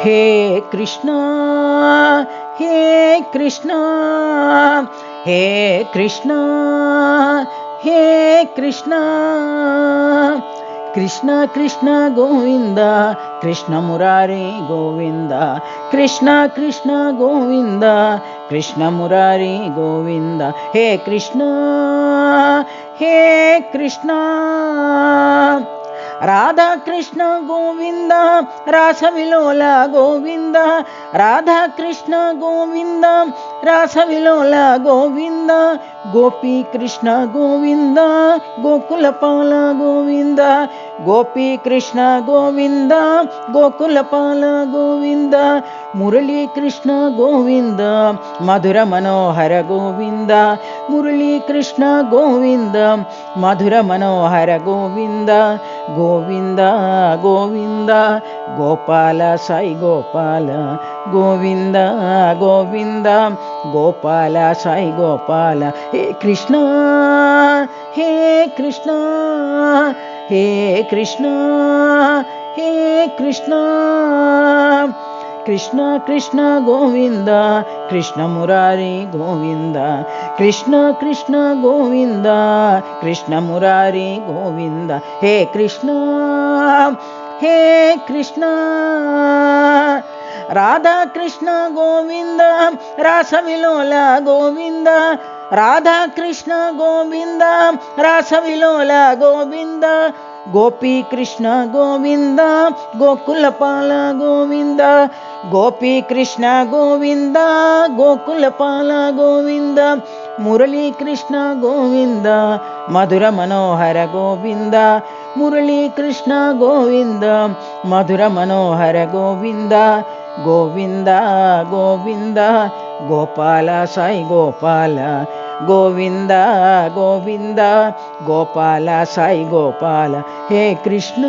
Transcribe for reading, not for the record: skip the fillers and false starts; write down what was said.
हे कृष्ण हे कृष्ण हे कृष्ण हे कृष्ण कृष्ण कृष्ण गोविंद कृष्ण मुरारी गोविंद कृष्ण कृष्ण गोविंद कृष्ण मुरारी गोविंद हे कृष्ण राधा कृष्ण गोविंद रासविलोल गोविंद राधा कृष्ण गोविंद रासविलोल गोविंद गोपी कृष्ण गोविंद गोकुलपाल गोविंद गोपी कृष्ण गोविंद गोकुलपाल गोविंद मुरली कृष्ण गोविंद मधुर मनोहर गोविंद मुरली कृष्ण गोविंद मधुर मनोहर गोविंद गोविंद गोविंद गोपाल साई गोपाल गोविंद गोविंद गोपाल साई गोपाल हे कृष्ण हे कृष्ण हे कृष्ण हे कृष्ण कृष्ण कृष्ण गोविंद कृष्ण मुरारी गोविंद कृष्ण कृष्ण गोविंद कृष्ण मुरारी गोविंद हे कृष्ण राधा कृष्ण गोविंद रासविलोल गोविंद राधा कृष्ण गोविंद रासविलोल गोविंद गोपी कृष्ण गोविंद गोकुलपाल गोविंद गोपी कृष्ण गोविंद गोकुलपाल गोविंद मुरली कृष्ण गोविंद मधुर मनोहर गोविंद मुरली कृष्ण गोविंद मधुर मनोहर गोविंद गोविंद गोविंद गोपाल साई गोपाल गोविंद गोविंद गोपाल साई गोपाल हे कृष्ण